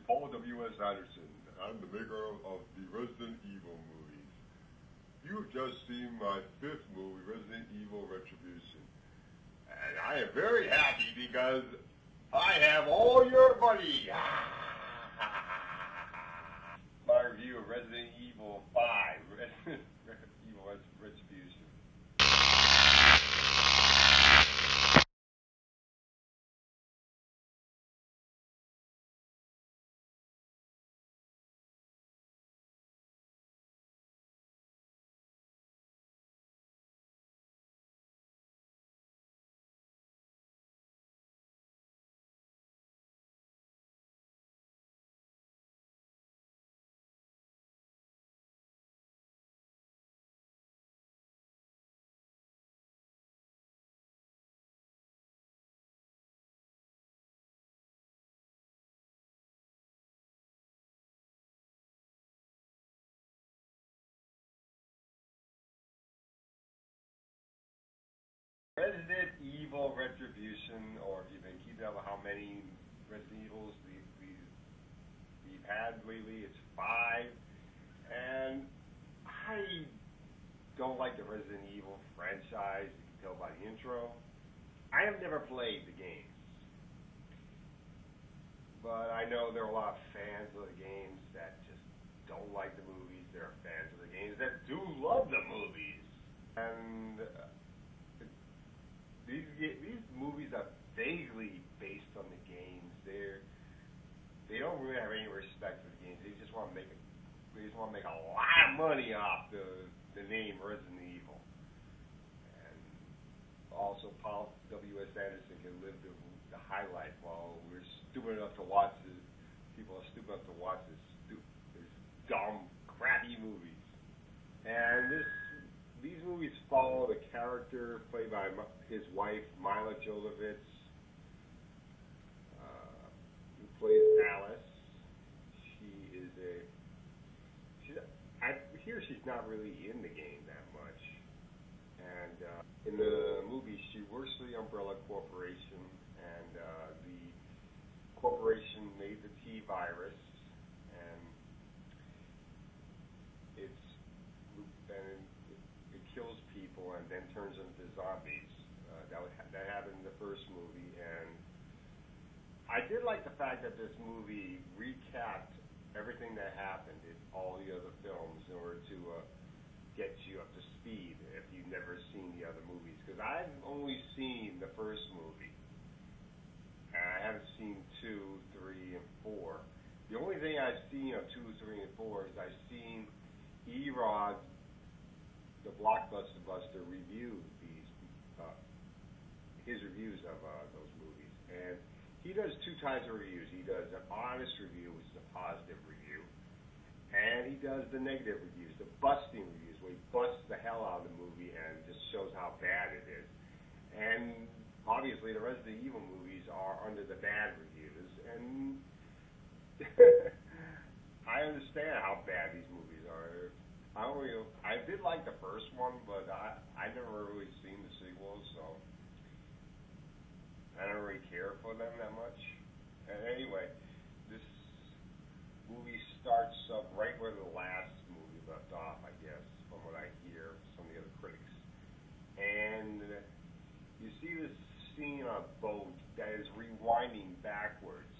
Paul W.S. Anderson. I'm the maker of the Resident Evil movies. You've just seen my 5th movie, Resident Evil Retribution. And I am very happy because I have all your money. My review of Resident Evil 5, Evil Retribution. Resident Evil Retribution, or if you've been keeping up with how many Resident Evils we've had lately, it's 5. And I don't like the Resident Evil franchise, you can tell by the intro. I have never played the games, but I know there are a lot of fans of the games that just don't like the movies. There are fans of the games that do love the movies. And these movies are vaguely based on the games. They don't really have any respect for the games. They just want to make a lot of money off the name Resident Evil. And also, Paul W.S. Anderson can live the high life while we're stupid enough to watch this. People are stupid enough to watch this dumb, crappy movies. And these movies follow the character played by his wife, Mila Jovovich, who plays Alice. I hear she's not really in the game that much. And in the movie, she works for the Umbrella Corporation, and the corporation made the T-virus, and it kills people and then turns them into zombies. That happened in the first movie, and I did like the fact that this movie recapped everything that happened in all the other films in order to get you up to speed if you've never seen the other movies. Because I've only seen the first movie, and I haven't seen 2, 3, and 4. The only thing I've seen of 2, 3, and 4 is I've seen E-Rod, the Blockbuster Buster, review his reviews of those movies. And he does 2 types of reviews. He does an honest review, which is a positive review, and he does the negative reviews, the busting reviews, where he busts the hell out of the movie and just shows how bad it is. And obviously the Resident Evil movies are under the bad reviews, and I understand how bad these movies are. I did like the first one, but I never really seen the sequels, so I don't really care for them that much. And anyway, this movie starts up right where the last movie left off, I guess, from what I hear from the other critics. And you see this scene on a boat that is rewinding backwards,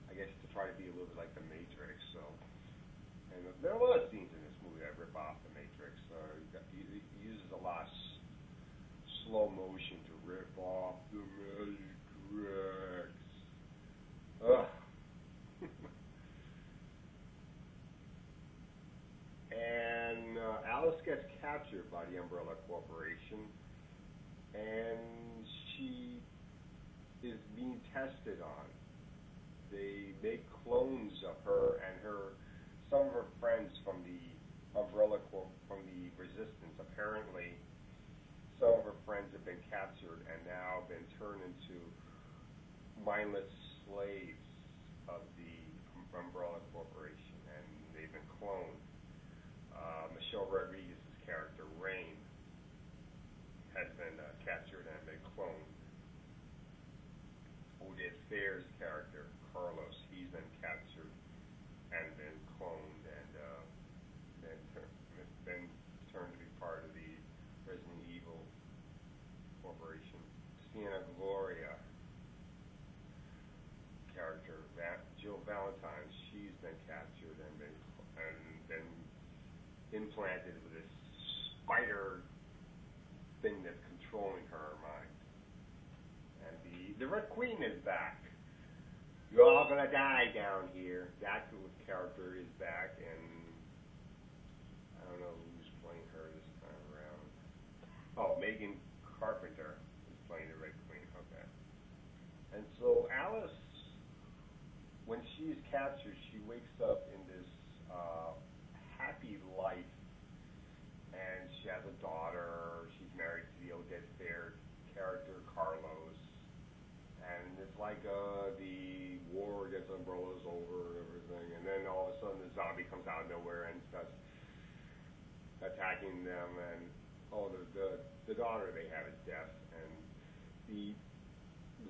I guess to try to be a little bit like The Matrix. So, and there are a lot of scenes in this movie that rip off The Matrix. He uses a lot of slow motion to rip off The Matrix. Ugh. And Alice gets captured by the Umbrella Corporation, and she is being tested on. They make clones of her and some of her friends from the Umbrella Corp, from the Resistance. Apparently, some of her friends have been captured and now been turned into mindless slaves of the Umbrella Corporation, and they've been cloned. Michelle Rodriguez's character, Rain, has been captured and been cloned. Oded Fair's character, Carlos, he's been captured Jill Valentine, she's been captured and been implanted with this spider thing that's controlling her mind. And the Red Queen is back. You're all gonna die down here. That character is back, and I don't know who's playing her this time around. Oh, Megan Carpenter is playing the Red Queen. Okay. And so Alice, when she is captured, she wakes up in this happy life, and she has a daughter. She's married to the Odette Fair character, Carlos, and it's like the war against Umbrella is over and everything, and then all of a sudden the zombie comes out of nowhere and starts attacking them, and the daughter they have is deaf, and the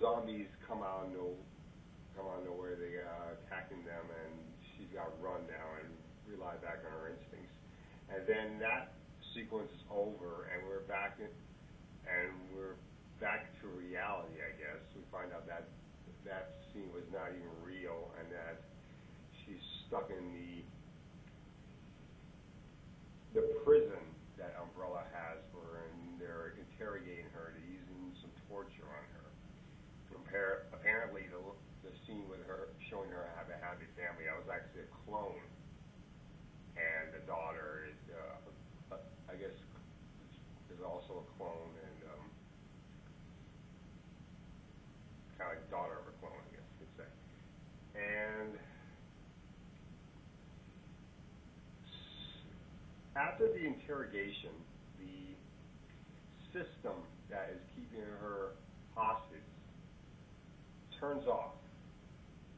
zombies come out of nowhere. They attacking them, and she's got to run now and rely back on her instincts. And then that sequence is over, and we're back to reality, I guess. We find out that scene was not even real, and that she's stuck in the prison that Umbrella has for her, and they're interrogating her. They're using some torture on her. Apparently, the scene with her showing her how to have a family, that was actually a clone, and the daughter is, I guess, is also a clone, and kind of like daughter of a clone, I guess you could say. And after the interrogation, the system that is keeping her hostage turns off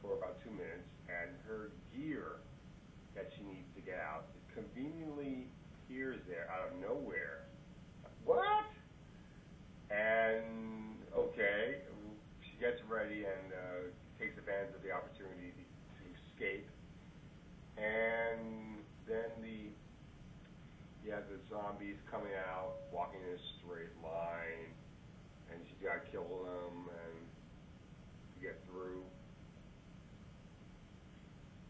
for about 2 minutes, and her gear that she needs to get out conveniently appears there out of nowhere. What? And okay, she gets ready and takes advantage of the opportunity to escape. And then the zombies coming out, walking in a straight line, and she's got to kill them and get through.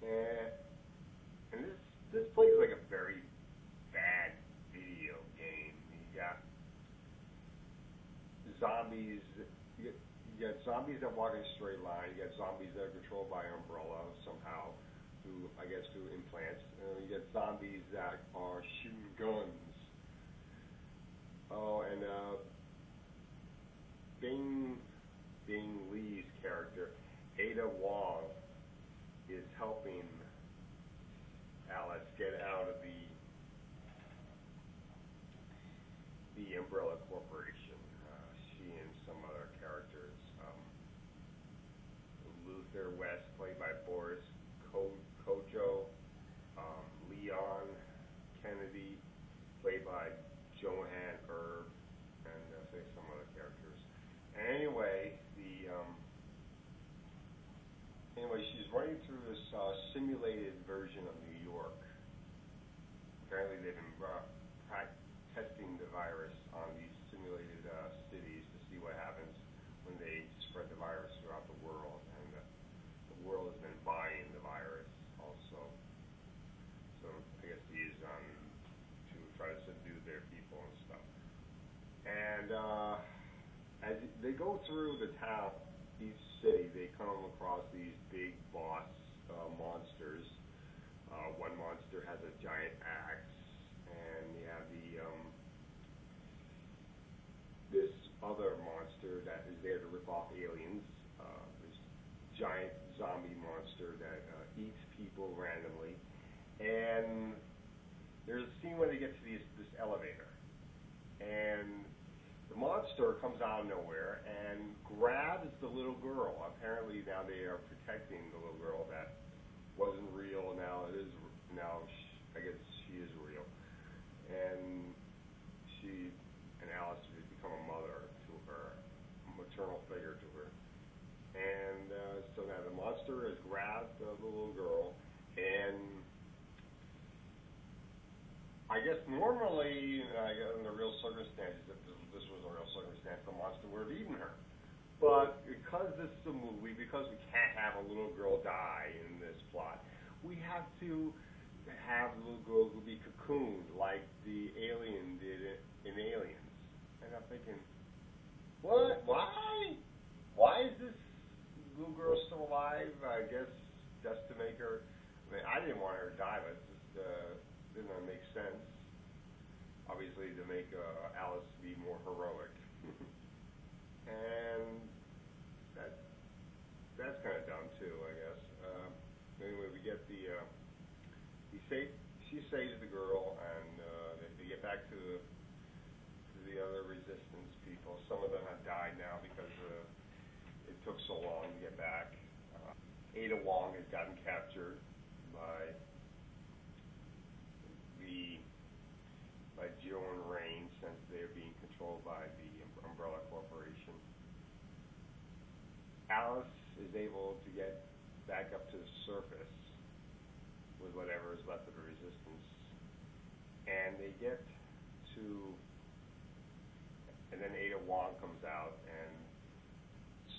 And this plays like a very bad video game. You got zombies. You got zombies that walk in a straight line. You got zombies that are controlled by Umbrella somehow, through implants. You got zombies that are shooting guns. Oh, and Bing Lee's character, Ada Wong, is helping Alice get out of the Umbrella Corporation. She and some other characters. Luther West, played by Boris Kojo. Leon Kennedy, played by Johan Erb, and some other characters. And anyway, she's running through this simulated version of New York. Apparently, they've been testing the virus on these simulated cities to see what happens when they spread the virus throughout the world. And the world has been buying the virus also. So I guess these to try to subdue their people and stuff. And as they go through the town, each city, they come across these big boss monsters. One monster has a giant axe, and you have this other monster that is there to rip off aliens. This giant zombie monster that eats people randomly. And there's a scene where they get to this elevator, and the monster comes out of nowhere and grabs the little girl. Apparently now they are protecting the little girl that wasn't real. Now it is. Now I guess she is real, and Alice has become a mother to her, a maternal figure to her. And so now the monster has grabbed the little girl, and I guess normally, in the real circumstances, if this was a real circumstance, the monster would have eaten her. But because this is a movie, because we can't have a little girl die in this plot. We have to have the little girl who be cocooned like the alien did in Aliens. And I'm thinking, what? Why? Why is this little girl still alive? I guess just to make her. I mean, I didn't want her to die, but it just didn't make sense. Obviously, to make Alice be more heroic, and that's kind of dumb too, I guess. Anyway, we get the she saves the girl, and they get back to the other resistance people. Some of them have died now because it took so long to get back. Ada Wong has gotten captured by Jill and Rain, since they're being controlled by the Umbrella Corporation. Alice is able to get back up to the surface with whatever is left of the resistance, and they get to, and then Ada Wong comes out, and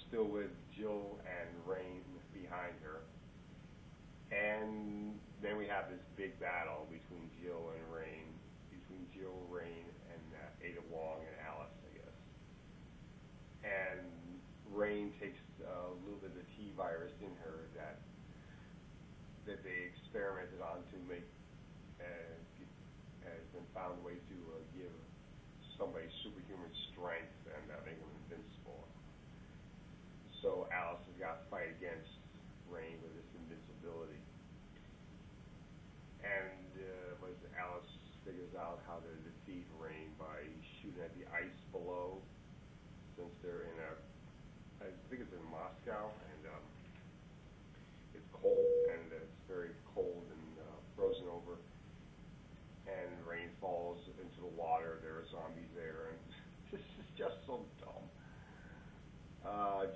still with Jill and Rain behind her, and then we have this big battle between Jill, Rain, and Ada Wong and Alice, I guess. And Rain takes a little bit of the T virus in her that they experimented on to make, has been found a way to give somebody superhuman strength and make them invincible. So Alice has got to fight against Rain with this invincibility. And Alice figures out how to defeat Rain by shooting at the ice below, since they're in I think it's in Moscow, and it's cold, and it's very cold and frozen over, and Rain falls into the water. There are zombies there, and this is just so dumb.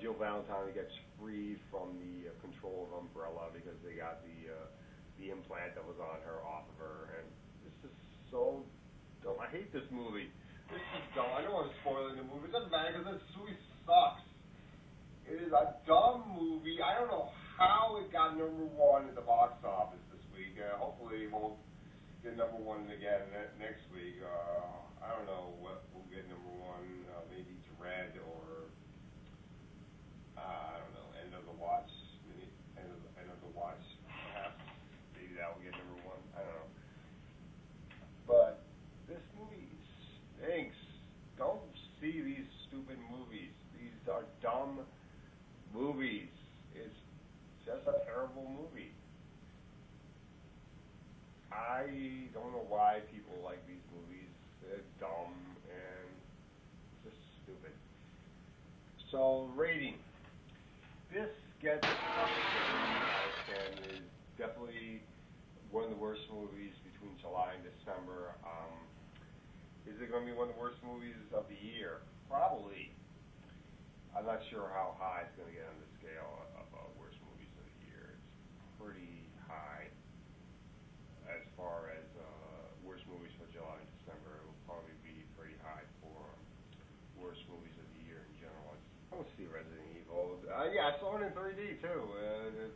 Jill Valentine gets freed from the control of Umbrella because they got the implant that was on her off of her, and this is so dumb. I hate this movie. This is dumb. I don't want to spoil the movie. It doesn't matter because this movie sucks. It is a dumb movie. I don't know how it got #1 at the box office this week. Hopefully it won't get #1 again next week. I don't know what will get #1. Maybe Dread, or I don't know, End of the Watch. Maybe End of the Watch, perhaps. Maybe that will get #1. I don't know. But this movie stinks. Don't see these stupid movies. These are dumb movies. It's just a terrible movie. I don't know why people like these movies. They're dumb and just stupid. So, rating. This gets and is definitely one of the worst movies between July and December. Is it going to be one of the worst movies of the year? Probably. I'm not sure how high it's going to get on the scale of worst movies of the year. It's pretty high as far as worst movies for July and December. It will probably be pretty high for worst movies of the year in general. I don't see Resident Evil. Yeah, I saw it in 3D too.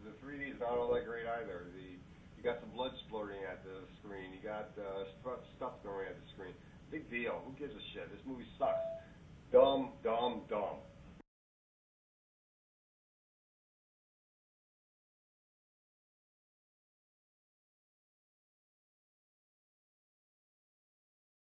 The 3D is not all that great either. You got some blood splurting at the screen. You got stuff going at the screen. Big deal. Who gives a shit? This movie sucks. Dumb.